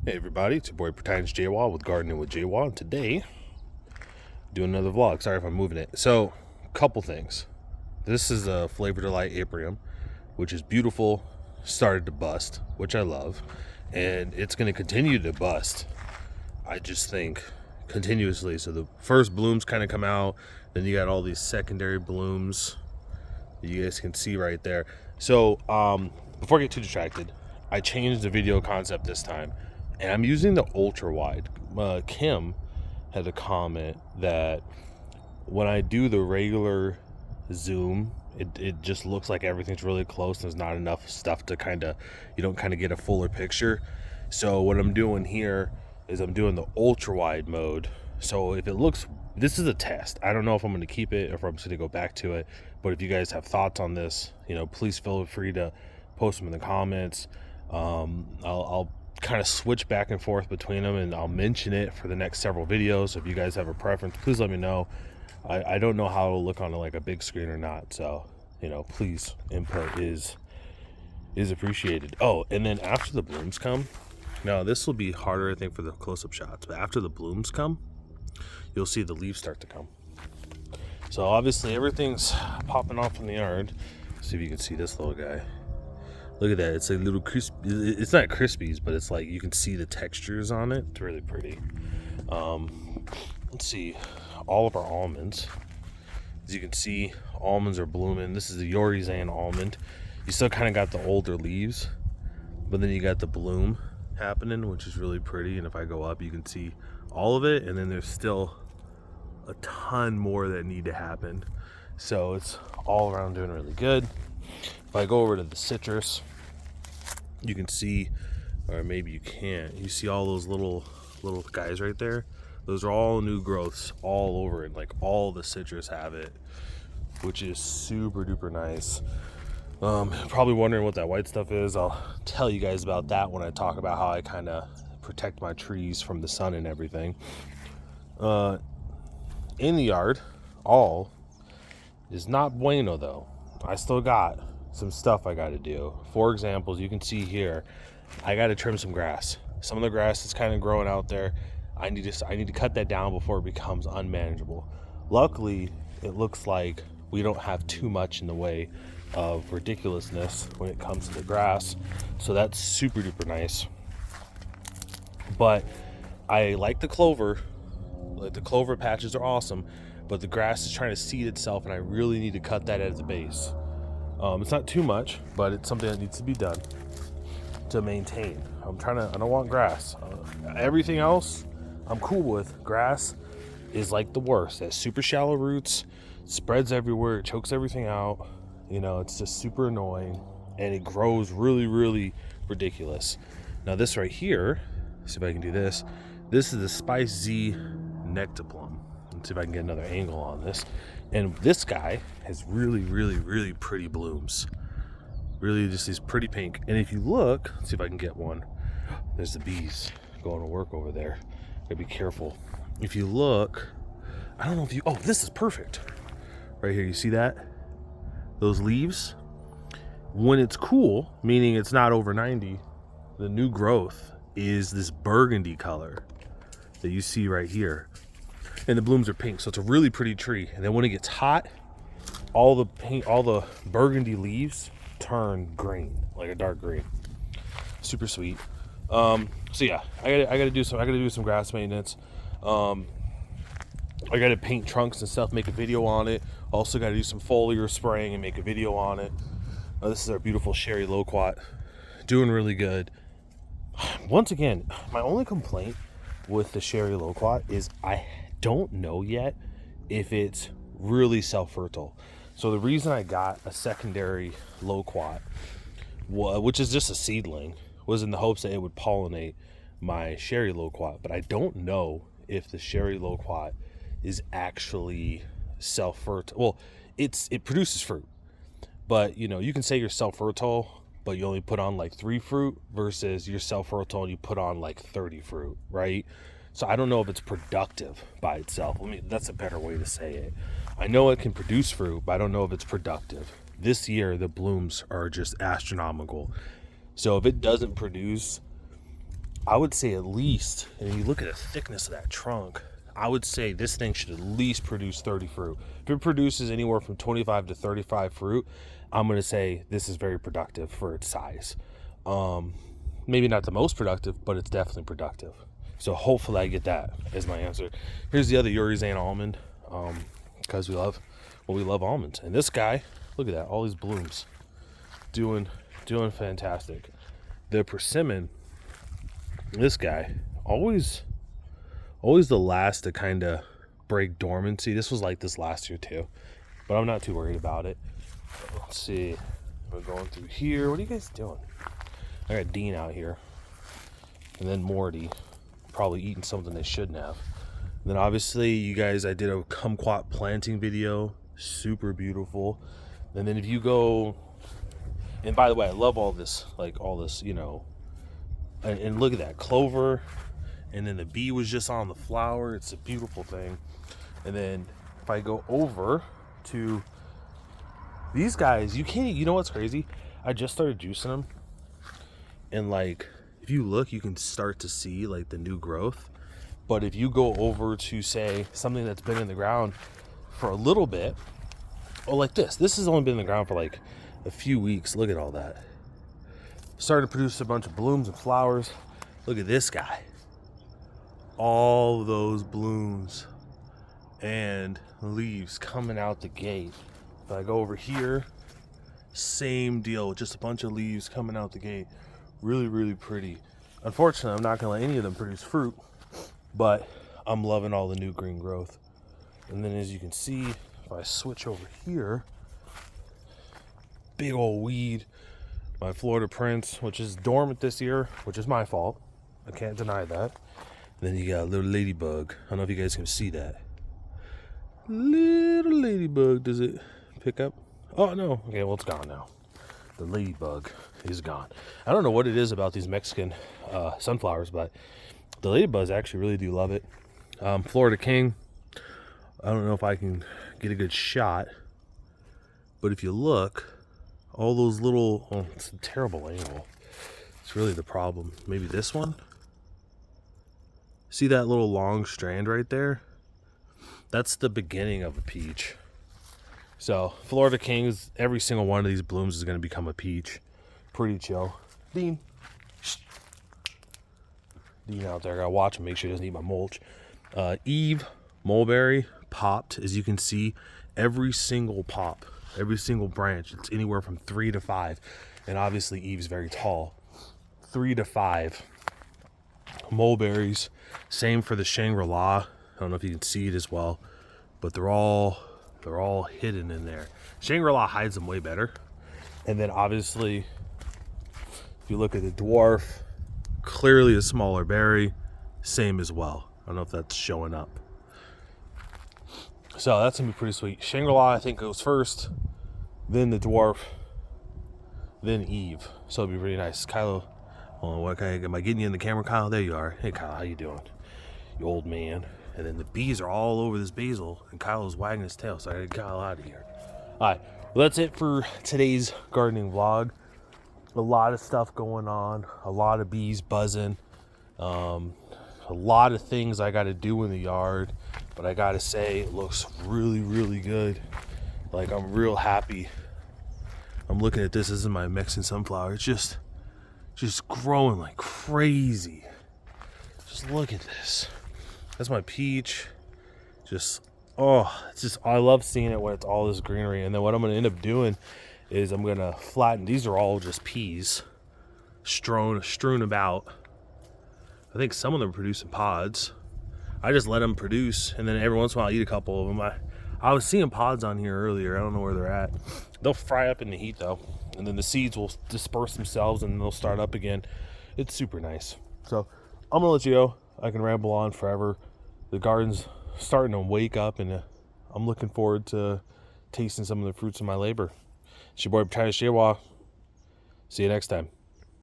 Hey everybody, it's your boy Pretends JWa with Gardening with JWa, and today doing another vlog. Sorry if I'm moving it. So, couple things. This is a Flavor Delight Apiarium, which is beautiful. Started to bust, which I love, and it's going to continue to bust. I just think continuously. So the first blooms kind of come out, then you got all these secondary blooms that you guys can see right there. So, before I get too distracted, I changed the video concept this time. And I'm using the ultra wide. Kim had a comment that when I do the regular zoom, it just looks like everything's really close. There's not enough stuff to you don't kind of get a fuller picture. So what I'm doing here is I'm doing the ultra wide mode. So if it looks, this is a test. I don't know if I'm going to keep it or if I'm just going to go back to it. But if you guys have thoughts on this, please feel free to post them in the comments. I'll kind of switch back and forth between them, and I'll mention it for the next several videos. So if you guys have a preference, please let me know. I don't know how it'll look on like a big screen or not, so please, input is appreciated. Oh, and then after the blooms come, now this will be harder I think for the close-up shots, but after the blooms come, you'll see the leaves start to come. So obviously everything's popping off in the yard. See if you can see this little guy. Look at that. It's a little crispy. It's not Krispies, but it's like you can see the textures on it. It's really pretty. Let's see. All of our almonds. As you can see, almonds are blooming. This is the Yorizan almond. You still kind of got the older leaves, but then you got the bloom happening, which is really pretty. And if I go up, you can see all of it. And then there's still a ton more that need to happen. So it's all around doing really good. If I go over to the citrus, you can see, or maybe you can't, you see all those little guys right there. Those are all new growths all over it. Like all the citrus have it, which is super duper nice. Probably wondering what that white stuff is. I'll tell you guys about that when I talk about how I kind of protect my trees from the sun and everything. In the yard, all is not bueno though. I still got some stuff I got to do. For example, as you can see here, I got to trim some grass. Some of the grass is kind of growing out there. I need to cut that down before it becomes unmanageable. Luckily, it looks like we don't have too much in the way of ridiculousness when it comes to the grass, so that's super duper nice. But I like the clover. Like the clover patches are awesome, but the grass is trying to seed itself, and I really need to cut that at the base. It's not too much, but it's something that needs to be done to maintain. I don't want grass. Everything else I'm cool with. Grass is like the worst. It has super shallow roots, spreads everywhere, it chokes everything out. It's just super annoying, and it grows really, really ridiculous. Now this right here, see if I can do this. This is the Spice Z Nectaplum. Let's see if I can get another angle on this. And this guy has really, really, really pretty blooms. Really just these pretty pink. And if you look, let's see if I can get one. There's the bees going to work over there. Gotta be careful. If you look, I don't know if you, oh, this is perfect. Right here, you see that? Those leaves. When it's cool, meaning it's not over 90, the new growth is this burgundy color that you see right here. And the blooms are pink, so it's a really pretty tree. And then when it gets hot, all the burgundy leaves turn green, like a dark green. Super sweet. So yeah, I gotta do some grass maintenance. I gotta paint trunks and stuff, make a video on it. Also gotta do some foliar spraying and make a video on it. This is our beautiful Sherry Loquat, doing really good. Once again, my only complaint with the Sherry Loquat is I don't know yet if it's really self-fertile. So the reason I got a secondary loquat, which is just a seedling, was in the hopes that it would pollinate my Sherry Loquat. But I don't know if the Sherry Loquat is actually self-fertile. Well, it produces fruit, but you can say you're self-fertile, but you only put on like 3 fruit versus you're self-fertile and you put on like 30 fruit, right? So I don't know if it's productive by itself. That's a better way to say it. I know it can produce fruit, but I don't know if it's productive. This year, the blooms are just astronomical. So if it doesn't produce I would say at least, and you look at the thickness of that trunk, I would say this thing should at least produce 30 fruit. If it produces anywhere from 25 to 35 fruit, I'm going to say this is very productive for its size. Maybe not the most productive, but it's definitely productive. So hopefully I get that as my answer. Here's the other Urizan almond, because we love almonds. And this guy, look at that, all these blooms, doing fantastic. The persimmon, this guy, always the last to kind of break dormancy. This was like this last year too, but I'm not too worried about it. Let's see, we're going through here. What are you guys doing? I got Dean out here, and then Morty probably eating something they shouldn't have. And then obviously you guys, I did a kumquat planting video, super beautiful. And then if you go, and by the way, I love all this, you know, and look at that clover. And then the bee was just on the flower. It's a beautiful thing. And then if I go over to these guys, you know what's crazy? I just started juicing them. And like, if you look, you can start to see like the new growth. But if you go over to say something that's been in the ground for a little bit, oh, like this has only been in the ground for like a few weeks. Look at all that. Started to produce a bunch of blooms and flowers. Look at this guy. All those blooms and leaves coming out the gate. If I go over here, same deal, just a bunch of leaves coming out the gate. Really, really pretty. Unfortunately, I'm not gonna let any of them produce fruit, but I'm loving all the new green growth. And then as you can see, if I switch over here, big old weed, my Florida Prince, which is dormant this year, which is my fault. I can't deny that. Then you got a little ladybug. I don't know if you guys can see that. Little ladybug. Does it pick up? Oh, no. Okay, well, it's gone now. The ladybug is gone. I don't know what it is about these Mexican sunflowers, but the ladybugs actually really do love it. Florida King. I don't know if I can get a good shot, but if you look, all those little, oh, it's a terrible angle. It's really the problem. Maybe this one? See that little long strand right there? That's the beginning of a peach. So Florida Kings, every single one of these blooms is going to become a peach. Pretty chill. Dean. Shh. Dean out there. I got to watch him, make sure he doesn't eat my mulch. Eve mulberry popped. As you can see, every single pop, every single branch, it's anywhere from 3 to 5. And obviously Eve's very tall. 3 to 5 mulberries. Same for the Shangri-La. I don't know if you can see it as well, but they're all hidden in there. Shangri-La hides them way better. And then obviously, if you look at the dwarf, clearly a smaller berry, same as well. I don't know if that's showing up. So that's gonna be pretty sweet. Shangri-La, I think, goes first, then the dwarf, then Eve. So it'll be really nice. Kylo, am I getting you in the camera, Kyle? There you are. Hey, Kyle, how you doing? You old man. And then the bees are all over this basil, and Kyle's wagging his tail, so I gotta get Kyle out of here. All right, well, that's it for today's gardening vlog. A lot of stuff going on, a lot of bees buzzing, a lot of things I got to do in the yard, but I gotta say, it looks really, really good. Like, I'm real happy. I'm looking at this. This is my Mexican sunflower. It's just growing like crazy. Just look at this. That's my peach. I love seeing it when it's all this greenery. And then what I'm going to end up doing is I'm going to flatten. These are all just peas strewn about. I think some of them produce in pods. I just let them produce, and then every once in a while I eat a couple of them. I was seeing pods on here earlier. I don't know where they're at. They'll fry up in the heat though, and then the seeds will disperse themselves and they'll start up again. It's super nice. So I'm gonna let you go. I can ramble on forever. The garden's starting to wake up, and I'm looking forward to tasting some of the fruits of my labor. It's your boy JWa. See you next time.